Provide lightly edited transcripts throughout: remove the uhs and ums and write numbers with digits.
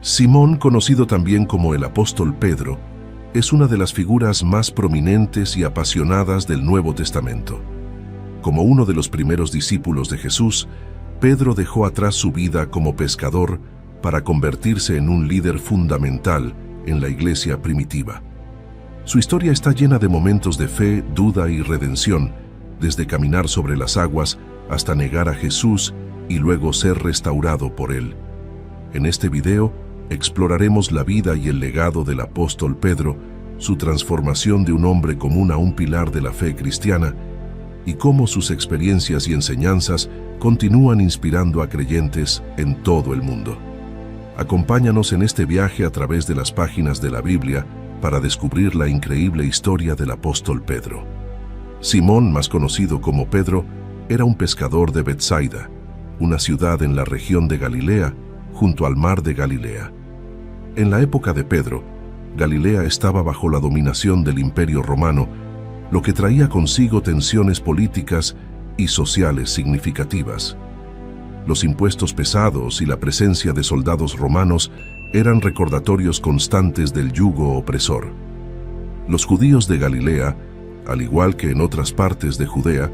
Simón, conocido también como el apóstol Pedro, es una de las figuras más prominentes y apasionadas del Nuevo Testamento. Como uno de los primeros discípulos de Jesús, Pedro dejó atrás su vida como pescador para convertirse en un líder fundamental en la iglesia primitiva. Su historia está llena de momentos de fe, duda y redención, desde caminar sobre las aguas hasta negar a Jesús y luego ser restaurado por él. En este video exploraremos la vida y el legado del apóstol Pedro, su transformación de un hombre común a un pilar de la fe cristiana y cómo sus experiencias y enseñanzas continúan inspirando a creyentes en todo el mundo. Acompáñanos en este viaje a través de las páginas de la Biblia para descubrir la increíble historia del apóstol Pedro. Simón, más conocido como Pedro, era un pescador de Betsaida, una ciudad en la región de Galilea, junto al mar de Galilea. En la época de Pedro, Galilea estaba bajo la dominación del Imperio Romano, lo que traía consigo tensiones políticas y sociales significativas. Los impuestos pesados y la presencia de soldados romanos eran recordatorios constantes del yugo opresor. Los judíos de Galilea, al igual que en otras partes de Judea,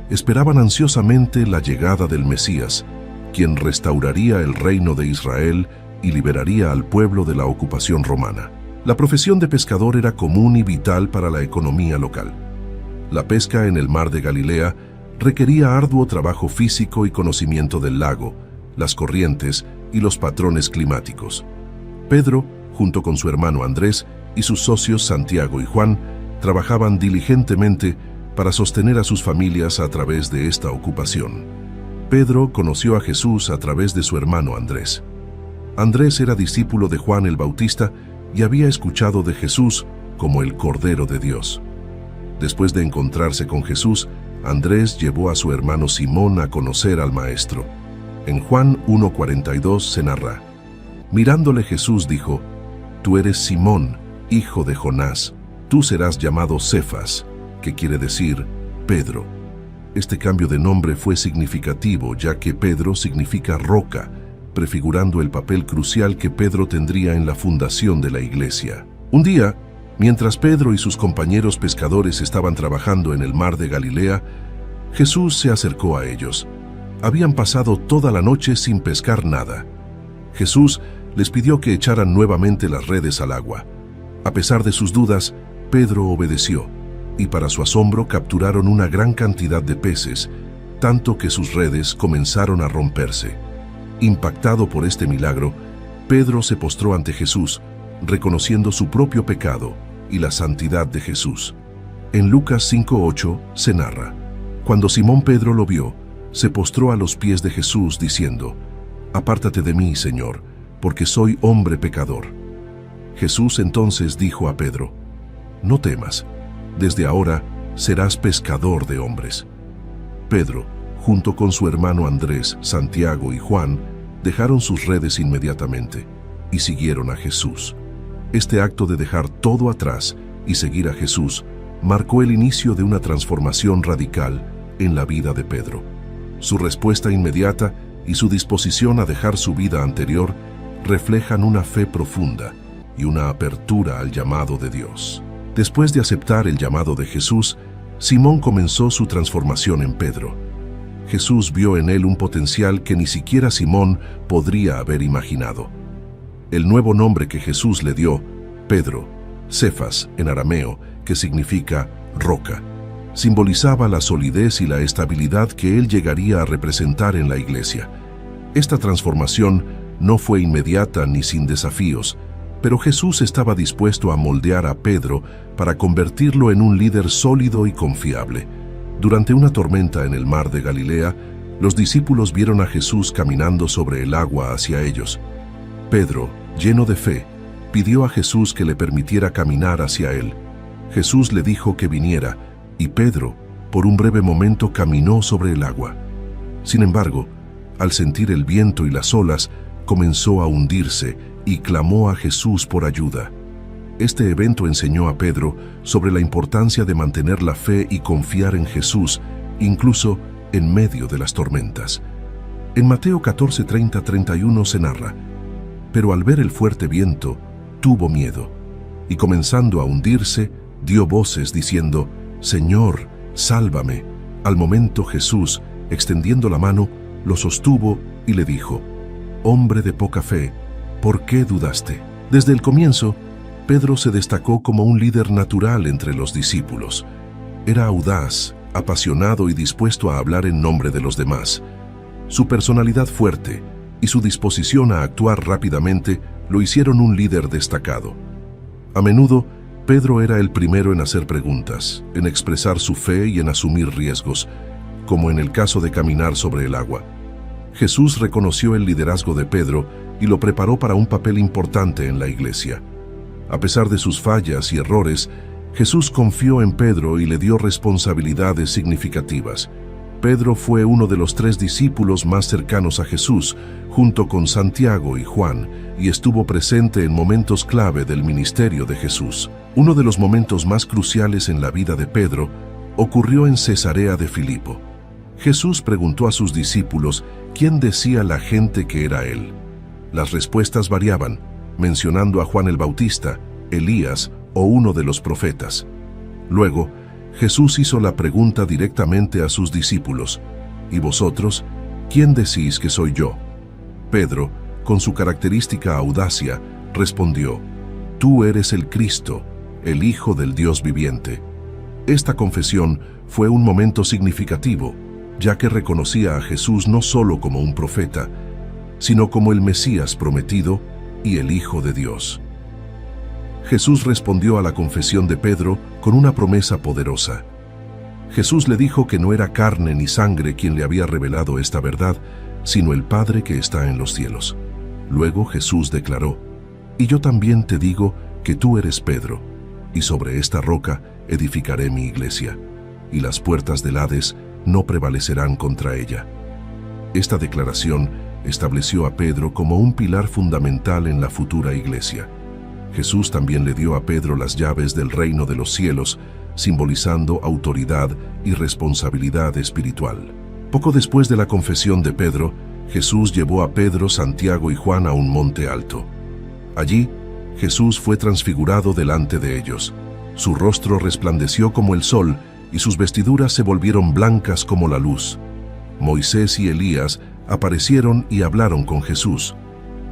esperaban ansiosamente la llegada del Mesías, quien restauraría el reino de Israel y liberaría al pueblo de la ocupación romana. La profesión de pescador era común y vital para la economía local. La pesca en el mar de Galilea requería arduo trabajo físico y conocimiento del lago, las corrientes y los patrones climáticos. Pedro, junto con su hermano Andrés y sus socios Santiago y Juan, trabajaban diligentemente para sostener a sus familias a través de esta ocupación. Pedro conoció a Jesús a través de su hermano Andrés. Andrés era discípulo de Juan el Bautista y había escuchado de Jesús como el Cordero de Dios. Después de encontrarse con Jesús, Andrés llevó a su hermano Simón a conocer al Maestro. En Juan 1:42 se narra: mirándole Jesús dijo: «Tú eres Simón, hijo de Jonás, tú serás llamado Cefas», que quiere decir Pedro. Este cambio de nombre fue significativo, ya que Pedro significa roca, prefigurando el papel crucial que Pedro tendría en la fundación de la iglesia. Un día, mientras Pedro y sus compañeros pescadores estaban trabajando en el mar de Galilea, Jesús se acercó a ellos. Habían pasado toda la noche sin pescar nada. Jesús les pidió que echaran nuevamente las redes al agua. A pesar de sus dudas, Pedro obedeció, y para su asombro capturaron una gran cantidad de peces, tanto que sus redes comenzaron a romperse. Impactado por este milagro, Pedro se postró ante Jesús, reconociendo su propio pecado y la santidad de Jesús. En Lucas 5:8 se narra: cuando Simón Pedro lo vio, se postró a los pies de Jesús diciendo: «Apártate de mí, Señor, porque soy hombre pecador». Jesús entonces dijo a Pedro: «No temas, desde ahora serás pescador de hombres». Pedro, junto con su hermano Andrés, Santiago y Juan, dejaron sus redes inmediatamente y siguieron a Jesús. Este acto de dejar todo atrás y seguir a Jesús marcó el inicio de una transformación radical en la vida de Pedro. Su respuesta inmediata y su disposición a dejar su vida anterior reflejan una fe profunda y una apertura al llamado de Dios. Después de aceptar el llamado de Jesús, Simón comenzó su transformación en Pedro. Jesús vio en él un potencial que ni siquiera Simón podría haber imaginado. El nuevo nombre que Jesús le dio, Pedro, Cefas en arameo, que significa roca, simbolizaba la solidez y la estabilidad que él llegaría a representar en la iglesia. Esta transformación no fue inmediata ni sin desafíos, pero Jesús estaba dispuesto a moldear a Pedro para convertirlo en un líder sólido y confiable. Durante una tormenta en el mar de Galilea, los discípulos vieron a Jesús caminando sobre el agua hacia ellos. Pedro, lleno de fe, pidió a Jesús que le permitiera caminar hacia él. Jesús le dijo que viniera, y Pedro, por un breve momento, caminó sobre el agua. Sin embargo, al sentir el viento y las olas, comenzó a hundirse y clamó a Jesús por ayuda. Este evento enseñó a Pedro sobre la importancia de mantener la fe y confiar en Jesús, incluso en medio de las tormentas. En Mateo 14:30-31 se narra: pero al ver el fuerte viento, tuvo miedo, y comenzando a hundirse, dio voces diciendo: «Señor, sálvame». Al momento Jesús, extendiendo la mano, lo sostuvo y le dijo: «Hombre de poca fe, ¿por qué dudaste?». Desde el comienzo, Pedro se destacó como un líder natural entre los discípulos. Era audaz, apasionado y dispuesto a hablar en nombre de los demás. Su personalidad fuerte y su disposición a actuar rápidamente lo hicieron un líder destacado. A menudo, Pedro era el primero en hacer preguntas, en expresar su fe y en asumir riesgos, como en el caso de caminar sobre el agua. Jesús reconoció el liderazgo de Pedro y lo preparó para un papel importante en la iglesia. A pesar de sus fallas y errores, Jesús confió en Pedro y le dio responsabilidades significativas. Pedro fue uno de los 3 discípulos más cercanos a Jesús, junto con Santiago y Juan, y estuvo presente en momentos clave del ministerio de Jesús. Uno de los momentos más cruciales en la vida de Pedro ocurrió en Cesarea de Filipo. Jesús preguntó a sus discípulos quién decía la gente que era él. Las respuestas variaban, mencionando a Juan el Bautista, Elías o uno de los profetas. Luego, Jesús hizo la pregunta directamente a sus discípulos: «¿Y vosotros, quién decís que soy yo?». Pedro, con su característica audacia, respondió: «Tú eres el Cristo, el Hijo del Dios viviente». Esta confesión fue un momento significativo, ya que reconocía a Jesús no solo como un profeta, sino como el Mesías prometido y el Hijo de Dios. Jesús respondió a la confesión de Pedro con una promesa poderosa. Jesús le dijo que no era carne ni sangre quien le había revelado esta verdad, sino el Padre que está en los cielos. Luego Jesús declaró: «Y yo también te digo que tú eres Pedro, y sobre esta roca edificaré mi iglesia, y las puertas del Hades no prevalecerán contra ella». Esta declaración estableció a Pedro como un pilar fundamental en la futura iglesia. Jesús también le dio a Pedro las llaves del reino de los cielos, simbolizando autoridad y responsabilidad espiritual. Poco después de la confesión de Pedro, Jesús llevó a Pedro, Santiago y Juan a un monte alto. Allí, Jesús fue transfigurado delante de ellos. Su rostro resplandeció como el sol y sus vestiduras se volvieron blancas como la luz. Moisés y Elías aparecieron y hablaron con Jesús.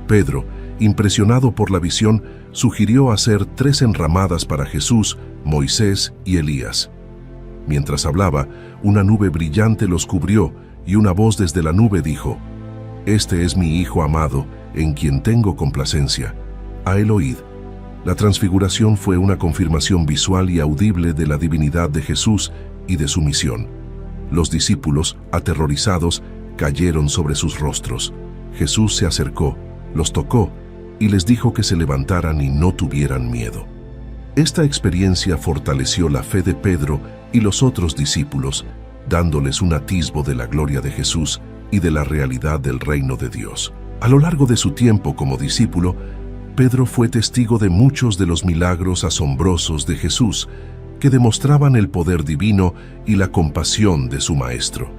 Pedro, impresionado por la visión, sugirió hacer 3 enramadas para Jesús, Moisés y Elías. Mientras hablaba, una nube brillante los cubrió y una voz desde la nube dijo: «Este es mi Hijo amado, en quien tengo complacencia. A él oíd». La transfiguración fue una confirmación visual y audible de la divinidad de Jesús y de su misión. Los discípulos, aterrorizados, cayeron sobre sus rostros. Jesús se acercó, los tocó y les dijo que se levantaran y no tuvieran miedo. Esta experiencia fortaleció la fe de Pedro y los otros discípulos, dándoles un atisbo de la gloria de Jesús y de la realidad del reino de Dios. A lo largo de su tiempo como discípulo, Pedro fue testigo de muchos de los milagros asombrosos de Jesús, que demostraban el poder divino y la compasión de su Maestro.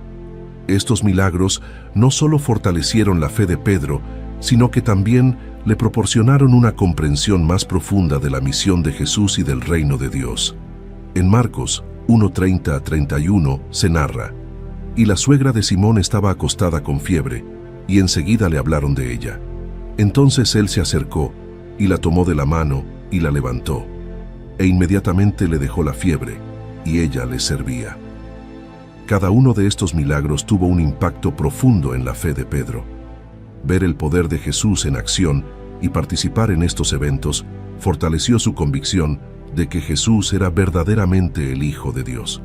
Estos milagros no solo fortalecieron la fe de Pedro, sino que también le proporcionaron una comprensión más profunda de la misión de Jesús y del reino de Dios. En Marcos 1:30-31 se narra: «Y la suegra de Simón estaba acostada con fiebre, y enseguida le hablaron de ella. Entonces él se acercó, y la tomó de la mano, y la levantó. E inmediatamente le dejó la fiebre, y ella le servía». Cada uno de estos milagros tuvo un impacto profundo en la fe de Pedro. Ver el poder de Jesús en acción y participar en estos eventos fortaleció su convicción de que Jesús era verdaderamente el Hijo de Dios.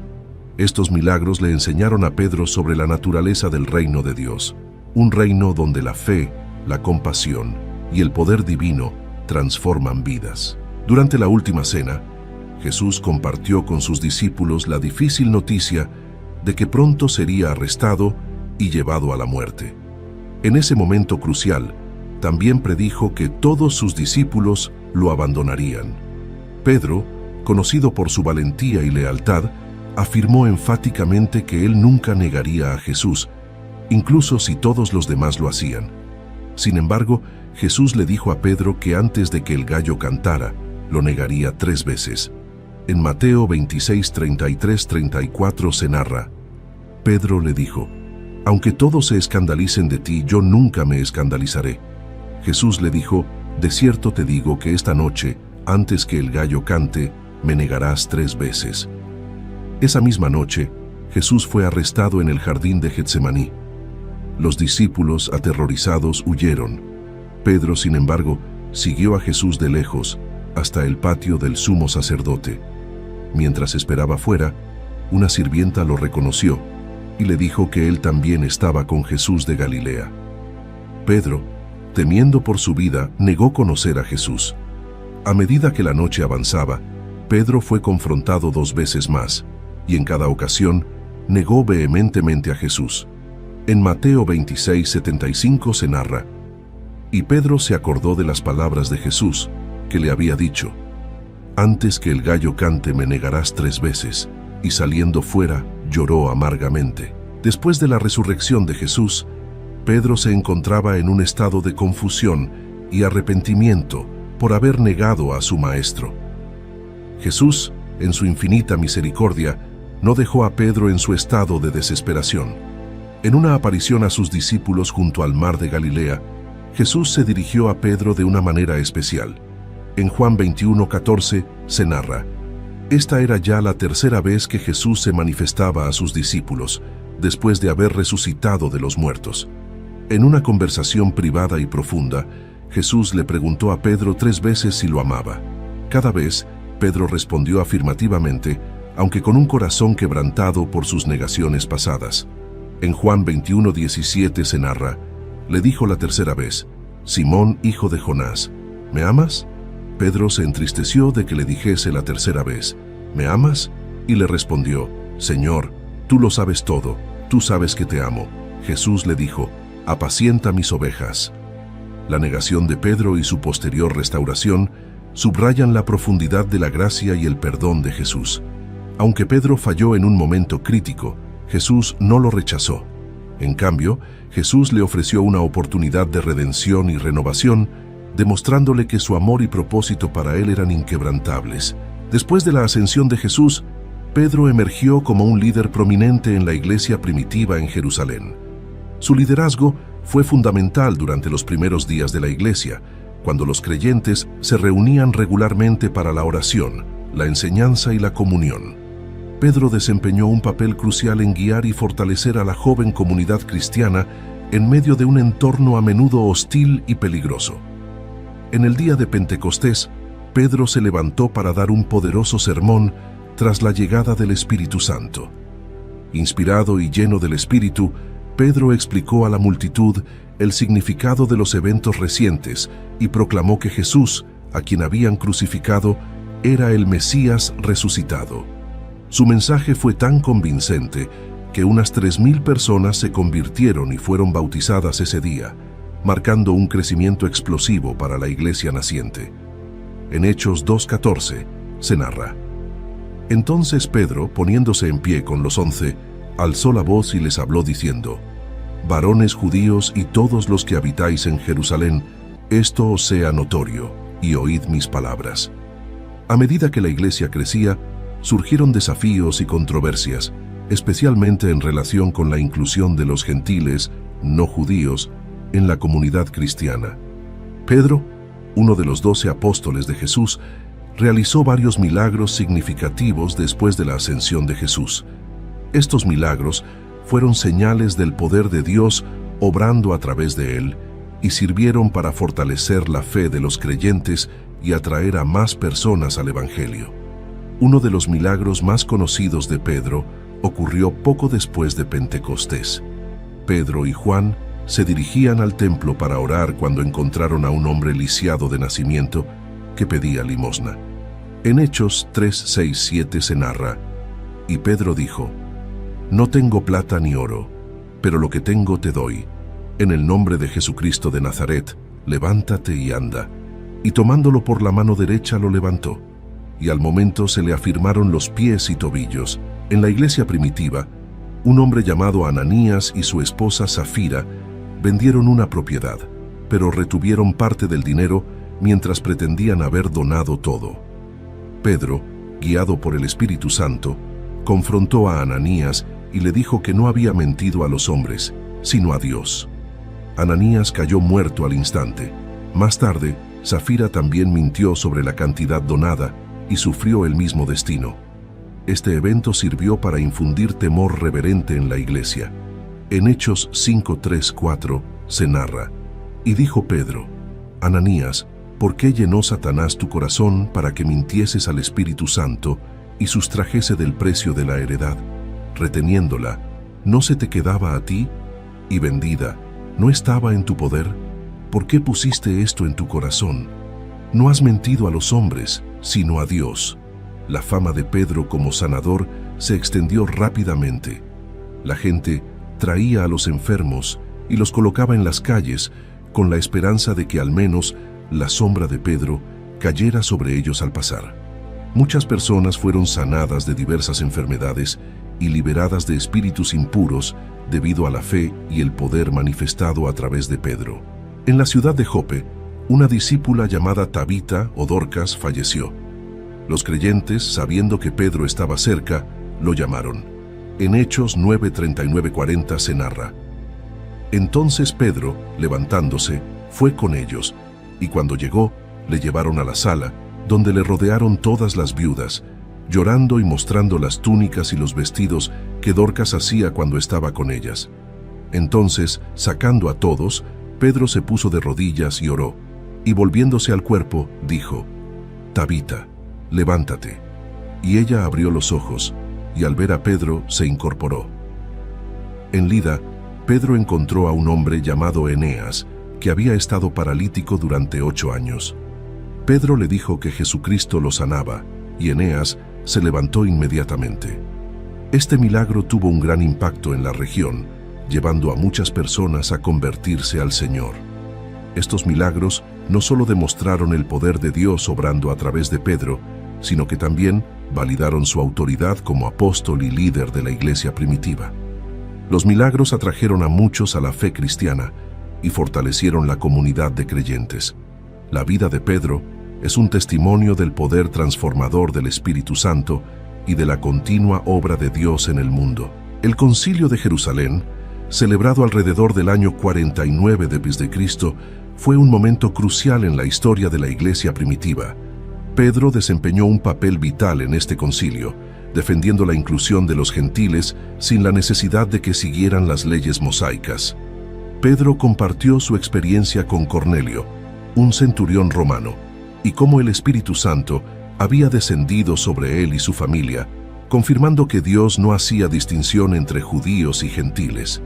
Estos milagros le enseñaron a Pedro sobre la naturaleza del reino de Dios, un reino donde la fe, la compasión y el poder divino transforman vidas. Durante la última cena, Jesús compartió con sus discípulos la difícil noticia de que pronto sería arrestado y llevado a la muerte. En ese momento crucial, también predijo que todos sus discípulos lo abandonarían. Pedro, conocido por su valentía y lealtad, afirmó enfáticamente que él nunca negaría a Jesús, incluso si todos los demás lo hacían. Sin embargo, Jesús le dijo a Pedro que antes de que el gallo cantara, lo negaría 3 veces. En Mateo 26, 33, 34 se narra: Pedro le dijo: aunque todos se escandalicen de ti, yo nunca me escandalizaré. Jesús le dijo: de cierto te digo que esta noche, antes que el gallo cante, me negarás 3 veces. Esa misma noche, Jesús fue arrestado en el jardín de Getsemaní. Los discípulos, aterrorizados, huyeron. Pedro, sin embargo, siguió a Jesús de lejos, hasta el patio del sumo sacerdote. Mientras esperaba fuera, una sirvienta lo reconoció y le dijo que él también estaba con Jesús de Galilea. Pedro, temiendo por su vida, negó conocer a Jesús. A medida que la noche avanzaba, Pedro fue confrontado 2 veces más, y en cada ocasión negó vehementemente a Jesús. En Mateo 26, 75 se narra: y Pedro se acordó de las palabras de Jesús, que le había dicho: antes que el gallo cante me negarás 3 veces, y saliendo fuera, lloró amargamente. Después de la resurrección de Jesús, Pedro se encontraba en un estado de confusión y arrepentimiento por haber negado a su maestro. Jesús, en su infinita misericordia, no dejó a Pedro en su estado de desesperación. En una aparición a sus discípulos junto al mar de Galilea, Jesús se dirigió a Pedro de una manera especial. En Juan 21:14 se narra: esta era ya la 3ª vez que Jesús se manifestaba a sus discípulos, después de haber resucitado de los muertos. En una conversación privada y profunda, Jesús le preguntó a Pedro 3 veces si lo amaba. Cada vez, Pedro respondió afirmativamente, aunque con un corazón quebrantado por sus negaciones pasadas. En Juan 21:17 se narra: le dijo la 3ª vez: Simón, hijo de Jonás, ¿me amas? Pedro se entristeció de que le dijese la 3ª vez: ¿me amas? Y le respondió: Señor, tú lo sabes todo, tú sabes que te amo. Jesús le dijo: apacienta mis ovejas. La negación de Pedro y su posterior restauración subrayan la profundidad de la gracia y el perdón de Jesús. Aunque Pedro falló en un momento crítico, Jesús no lo rechazó. En cambio, Jesús le ofreció una oportunidad de redención y renovación, demostrándole que su amor y propósito para él eran inquebrantables. Después de la ascensión de Jesús, Pedro emergió como un líder prominente en la iglesia primitiva en Jerusalén. Su liderazgo fue fundamental durante los primeros días de la iglesia, cuando los creyentes se reunían regularmente para la oración, la enseñanza y la comunión. Pedro desempeñó un papel crucial en guiar y fortalecer a la joven comunidad cristiana en medio de un entorno a menudo hostil y peligroso. En el día de Pentecostés, Pedro se levantó para dar un poderoso sermón tras la llegada del Espíritu Santo. Inspirado y lleno del Espíritu, Pedro explicó a la multitud el significado de los eventos recientes y proclamó que Jesús, a quien habían crucificado, era el Mesías resucitado. Su mensaje fue tan convincente que unas 3,000 personas se convirtieron y fueron bautizadas ese día, marcando un crecimiento explosivo para la iglesia naciente. En Hechos 2:14 se narra: entonces Pedro, poniéndose en pie con los 11, alzó la voz y les habló diciendo: varones judíos y todos los que habitáis en Jerusalén, esto os sea notorio, y oíd mis palabras. A medida que la iglesia crecía, surgieron desafíos y controversias, especialmente en relación con la inclusión de los gentiles, no judíos, en la comunidad cristiana. Pedro, uno de los 12 apóstoles de Jesús, realizó varios milagros significativos después de la ascensión de Jesús. Estos milagros fueron señales del poder de Dios obrando a través de él y sirvieron para fortalecer la fe de los creyentes y atraer a más personas al Evangelio. Uno de los milagros más conocidos de Pedro ocurrió poco después de Pentecostés. Pedro y Juan se dirigían al templo para orar cuando encontraron a un hombre lisiado de nacimiento que pedía limosna. En Hechos 3, 6, 7 se narra: y Pedro dijo: no tengo plata ni oro, pero lo que tengo te doy. En el nombre de Jesucristo de Nazaret, levántate y anda. Y tomándolo por la mano derecha lo levantó, y al momento se le afirmaron los pies y tobillos. En la iglesia primitiva, un hombre llamado Ananías y su esposa Safira vendieron una propiedad. pero retuvieron parte del dinero mientras pretendían haber donado todo. Pedro, guiado por el Espíritu Santo, confrontó a Ananías y le dijo que no había mentido a los hombres, sino a Dios. Ananías cayó muerto al instante. Más tarde, Safira también mintió sobre la cantidad donada y sufrió el mismo destino. Este evento sirvió para infundir temor reverente en la iglesia. En Hechos 5:3-4 se narra: y dijo Pedro: Ananías, ¿por qué llenó Satanás tu corazón para que mintieses al Espíritu Santo y sustrajese del precio de la heredad? Reteniéndola, ¿no se te quedaba a ti? Y vendida, ¿no estaba en tu poder? ¿Por qué pusiste esto en tu corazón? No has mentido a los hombres, sino a Dios. La fama de Pedro como sanador se extendió rápidamente. La gente traía a los enfermos y los colocaba en las calles con la esperanza de que al menos la sombra de Pedro cayera sobre ellos al pasar. Muchas personas fueron sanadas de diversas enfermedades y liberadas de espíritus impuros debido a la fe y el poder manifestado a través de Pedro. En la ciudad de Jope, una discípula llamada Tabita o Dorcas falleció. Los creyentes, sabiendo que Pedro estaba cerca, lo llamaron. En Hechos 9:39-40 se narra: entonces Pedro, levantándose, fue con ellos, y cuando llegó, le llevaron a la sala, donde le rodearon todas las viudas, llorando y mostrando las túnicas y los vestidos que Dorcas hacía cuando estaba con ellas. Entonces, sacando a todos, Pedro se puso de rodillas y oró, y volviéndose al cuerpo, dijo: Tabita, levántate. Y ella abrió los ojos, y al ver a Pedro se incorporó. En Lida, Pedro encontró a un hombre llamado Eneas, que había estado paralítico durante 8 años. Pedro le dijo que Jesucristo lo sanaba, y Eneas se levantó inmediatamente. Este milagro tuvo un gran impacto en la región, llevando a muchas personas a convertirse al Señor. Estos milagros no solo demostraron el poder de Dios obrando a través de Pedro, sino que también validaron su autoridad como apóstol y líder de la iglesia primitiva. Los milagros atrajeron a muchos a la fe cristiana y fortalecieron la comunidad de creyentes. La vida de Pedro es un testimonio del poder transformador del Espíritu Santo y de la continua obra de Dios en el mundo. El Concilio de Jerusalén, celebrado alrededor del año 49 d.C., fue un momento crucial en la historia de la iglesia primitiva. Pedro desempeñó un papel vital en este concilio, defendiendo la inclusión de los gentiles sin la necesidad de que siguieran las leyes mosaicas. Pedro compartió su experiencia con Cornelio, un centurión romano, y cómo el Espíritu Santo había descendido sobre él y su familia, confirmando que Dios no hacía distinción entre judíos y gentiles.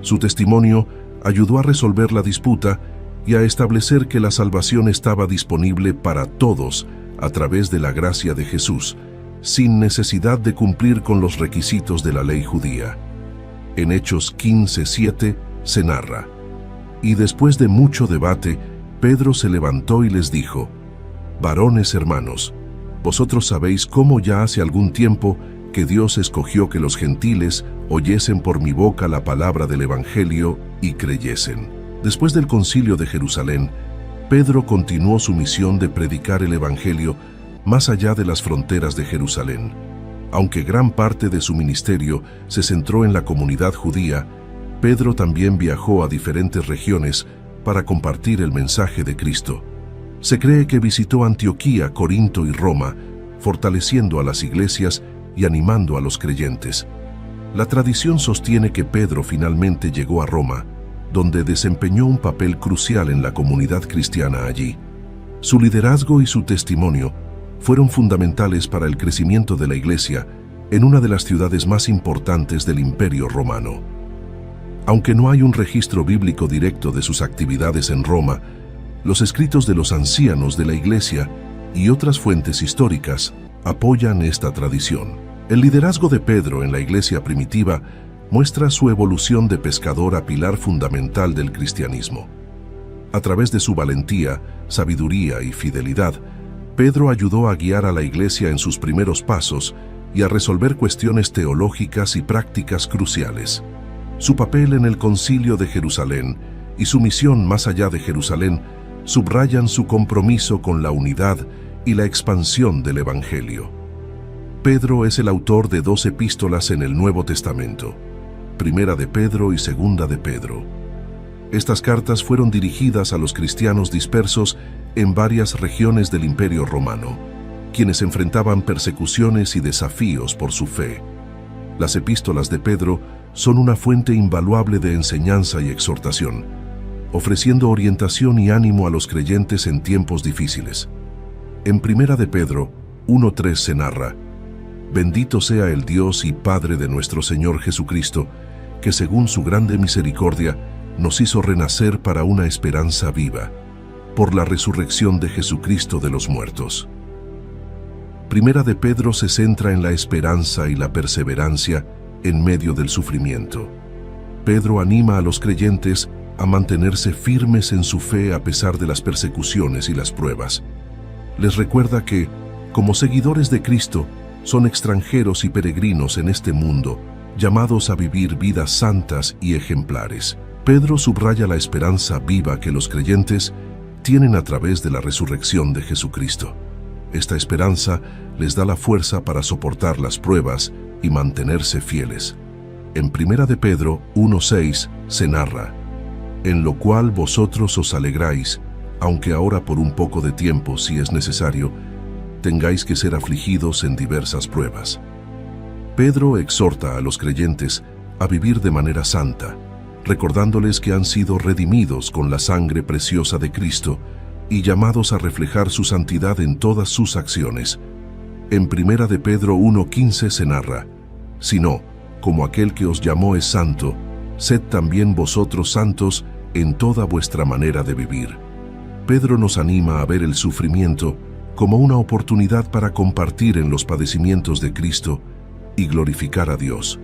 Su testimonio ayudó a resolver la disputa y a establecer que la salvación estaba disponible para todos a través de la gracia de Jesús, sin necesidad de cumplir con los requisitos de la ley judía. En Hechos 15:7 se narra: y después de mucho debate, Pedro se levantó y les dijo: varones hermanos, vosotros sabéis cómo ya hace algún tiempo que Dios escogió que los gentiles oyesen por mi boca la palabra del Evangelio y creyesen. Después del Concilio de Jerusalén, Pedro continuó su misión de predicar el Evangelio más allá de las fronteras de Jerusalén. Aunque gran parte de su ministerio se centró en la comunidad judía, Pedro también viajó a diferentes regiones para compartir el mensaje de Cristo. Se cree que visitó Antioquía, Corinto y Roma, fortaleciendo a las iglesias y animando a los creyentes. La tradición sostiene que Pedro finalmente llegó a Roma, donde desempeñó un papel crucial en la comunidad cristiana allí. Su liderazgo y su testimonio fueron fundamentales para el crecimiento de la iglesia en una de las ciudades más importantes del Imperio Romano. Aunque no hay un registro bíblico directo de sus actividades en Roma, los escritos de los ancianos de la iglesia y otras fuentes históricas apoyan esta tradición. El liderazgo de Pedro en la iglesia primitiva muestra su evolución de pescador a pilar fundamental del cristianismo. A través de su valentía, sabiduría y fidelidad, Pedro ayudó a guiar a la iglesia en sus primeros pasos y a resolver cuestiones teológicas y prácticas cruciales. Su papel en el Concilio de Jerusalén y su misión más allá de Jerusalén subrayan su compromiso con la unidad y la expansión del Evangelio. Pedro es el autor de 2 epístolas en el Nuevo Testamento, Primera de Pedro y Segunda de Pedro. Estas cartas fueron dirigidas a los cristianos dispersos en varias regiones del Imperio Romano, quienes enfrentaban persecuciones y desafíos por su fe. Las epístolas de Pedro son una fuente invaluable de enseñanza y exhortación, ofreciendo orientación y ánimo a los creyentes en tiempos difíciles. En Primera de Pedro 1:3 se narra: «Bendito sea el Dios y Padre de nuestro Señor Jesucristo, que según su grande misericordia nos hizo renacer para una esperanza viva, por la resurrección de Jesucristo de los muertos». Primera de Pedro se centra en la esperanza y la perseverancia en medio del sufrimiento. Pedro anima a los creyentes a mantenerse firmes en su fe a pesar de las persecuciones y las pruebas. Les recuerda que, como seguidores de Cristo, son extranjeros y peregrinos en este mundo, llamados a vivir vidas santas y ejemplares. Pedro subraya la esperanza viva que los creyentes tienen a través de la resurrección de Jesucristo. Esta esperanza les da la fuerza para soportar las pruebas y mantenerse fieles. En Primera de Pedro 1:6 se narra: «En lo cual vosotros os alegráis, aunque ahora por un poco de tiempo, si es necesario, tengáis que ser afligidos en diversas pruebas». Pedro exhorta a los creyentes a vivir de manera santa, recordándoles que han sido redimidos con la sangre preciosa de Cristo y llamados a reflejar su santidad en todas sus acciones. En Primera de Pedro 1:15 se narra: «Sino, como aquel que os llamó es santo, sed también vosotros santos en toda vuestra manera de vivir». Pedro nos anima a ver el sufrimiento como una oportunidad para compartir en los padecimientos de Cristo y glorificar a Dios.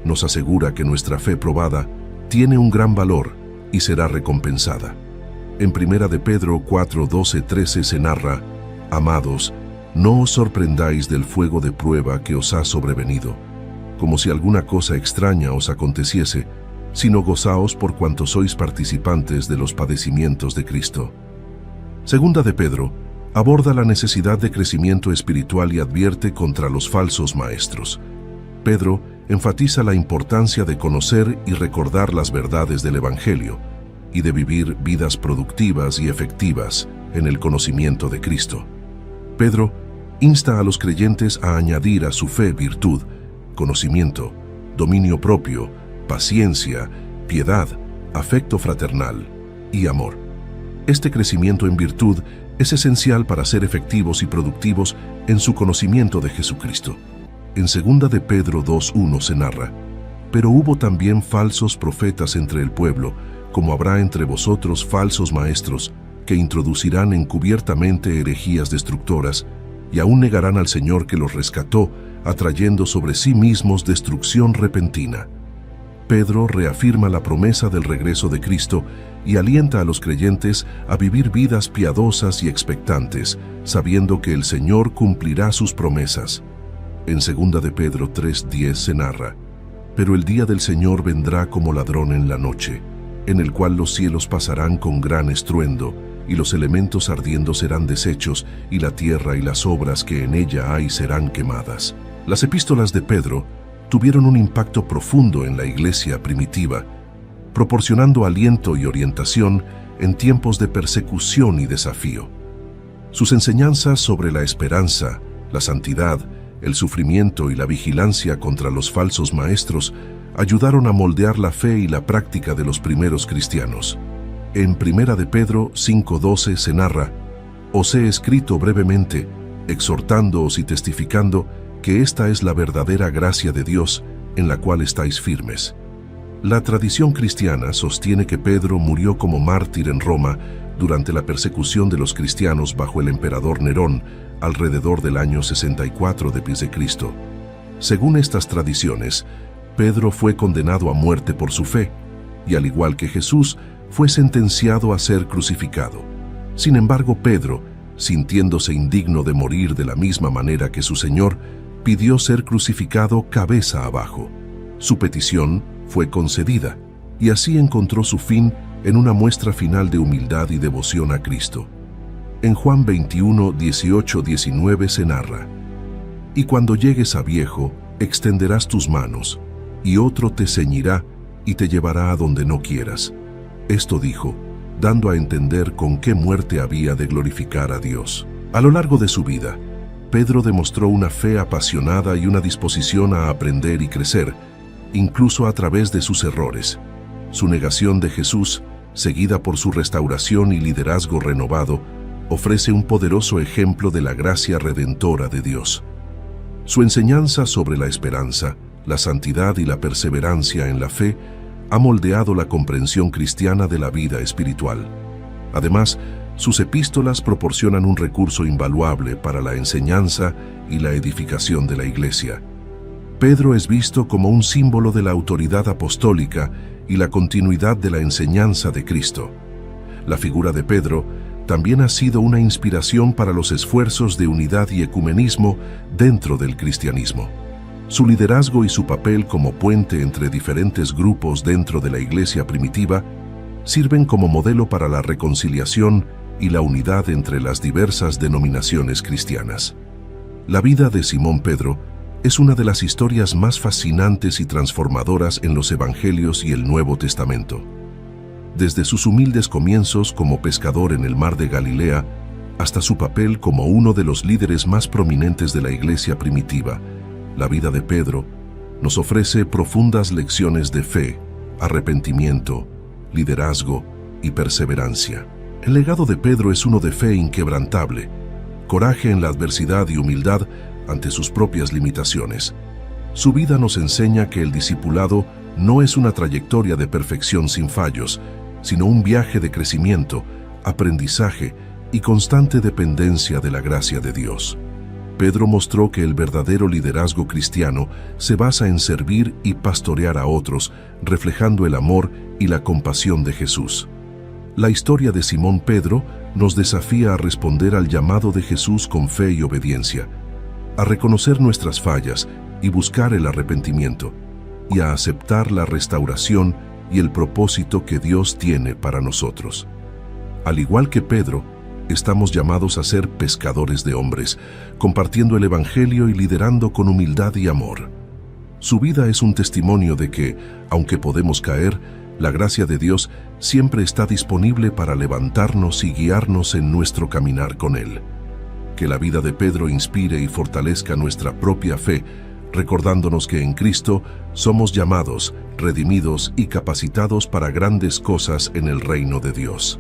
Nos asegura que nuestra fe probada tiene un gran valor y será recompensada. En Primera de Pedro 4:12-13 se narra: «Amados, no os sorprendáis del fuego de prueba que os ha sobrevenido, como si alguna cosa extraña os aconteciese, sino gozaos por cuanto sois participantes de los padecimientos de Cristo». Segunda de Pedro aborda la necesidad de crecimiento espiritual y advierte contra los falsos maestros. Pedro enfatiza la importancia de conocer y recordar las verdades del Evangelio y de vivir vidas productivas y efectivas en el conocimiento de Cristo. Pedro insta a los creyentes a añadir a su fe virtud, conocimiento, dominio propio, paciencia, piedad, afecto fraternal y amor. Este crecimiento en virtud es esencial para ser efectivos y productivos en su conocimiento de Jesucristo. En 2 de Pedro 2:1 se narra: «Pero hubo también falsos profetas entre el pueblo, como habrá entre vosotros falsos maestros, que introducirán encubiertamente herejías destructoras, y aún negarán al Señor que los rescató, atrayendo sobre sí mismos destrucción repentina». Pedro reafirma la promesa del regreso de Cristo y alienta a los creyentes a vivir vidas piadosas y expectantes, sabiendo que el Señor cumplirá sus promesas. En 2 de Pedro 3:10 se narra: «Pero el día del Señor vendrá como ladrón en la noche, en el cual los cielos pasarán con gran estruendo, y los elementos ardiendo serán deshechos, y la tierra y las obras que en ella hay serán quemadas». Las epístolas de Pedro tuvieron un impacto profundo en la iglesia primitiva, proporcionando aliento y orientación en tiempos de persecución y desafío. Sus enseñanzas sobre la esperanza, la santidad, el sufrimiento y la vigilancia contra los falsos maestros ayudaron a moldear la fe y la práctica de los primeros cristianos. En Primera de Pedro 5:12 se narra: «Os he escrito brevemente, exhortándoos y testificando que esta es la verdadera gracia de Dios, en la cual estáis firmes». La tradición cristiana sostiene que Pedro murió como mártir en Roma durante la persecución de los cristianos bajo el emperador Nerón, alrededor del año 64 d.C. Según estas tradiciones, Pedro fue condenado a muerte por su fe, y al igual que Jesús, fue sentenciado a ser crucificado. Sin embargo, Pedro, sintiéndose indigno de morir de la misma manera que su Señor, pidió ser crucificado cabeza abajo. Su petición fue concedida, y así encontró su fin en una muestra final de humildad y devoción a Cristo. En Juan 21, 18-19 se narra: «Y cuando llegues a viejo, extenderás tus manos, y otro te ceñirá y te llevará a donde no quieras». Esto dijo, dando a entender con qué muerte había de glorificar a Dios. A lo largo de su vida, Pedro demostró una fe apasionada y una disposición a aprender y crecer, incluso a través de sus errores. Su negación de Jesús, seguida por su restauración y liderazgo renovado, ofrece un poderoso ejemplo de la gracia redentora de Dios. Su enseñanza sobre la esperanza, la santidad y la perseverancia en la fe ha moldeado la comprensión cristiana de la vida espiritual. Además, sus epístolas proporcionan un recurso invaluable para la enseñanza y la edificación de la Iglesia. Pedro es visto como un símbolo de la autoridad apostólica y la continuidad de la enseñanza de Cristo. La figura de Pedro también ha sido una inspiración para los esfuerzos de unidad y ecumenismo dentro del cristianismo. Su liderazgo y su papel como puente entre diferentes grupos dentro de la Iglesia primitiva sirven como modelo para la reconciliación y la unidad entre las diversas denominaciones cristianas. La vida de Simón Pedro es una de las historias más fascinantes y transformadoras en los Evangelios y el Nuevo Testamento. Desde sus humildes comienzos como pescador en el mar de Galilea hasta su papel como uno de los líderes más prominentes de la Iglesia primitiva, la vida de Pedro nos ofrece profundas lecciones de fe, arrepentimiento, liderazgo y perseverancia. El legado de Pedro es uno de fe inquebrantable, coraje en la adversidad y humildad ante sus propias limitaciones. Su vida nos enseña que el discipulado no es una trayectoria de perfección sin fallos, sino un viaje de crecimiento, aprendizaje y constante dependencia de la gracia de Dios. Pedro mostró que el verdadero liderazgo cristiano se basa en servir y pastorear a otros, reflejando el amor y la compasión de Jesús. La historia de Simón Pedro nos desafía a responder al llamado de Jesús con fe y obediencia, a reconocer nuestras fallas y buscar el arrepentimiento, y a aceptar la restauración y el propósito que Dios tiene para nosotros. Al igual que Pedro, estamos llamados a ser pescadores de hombres, compartiendo el Evangelio y liderando con humildad y amor. Su vida es un testimonio de que, aunque podemos caer, la gracia de Dios siempre está disponible para levantarnos y guiarnos en nuestro caminar con Él. Que la vida de Pedro inspire y fortalezca nuestra propia fe, recordándonos que en Cristo somos llamados, redimidos y capacitados para grandes cosas en el reino de Dios.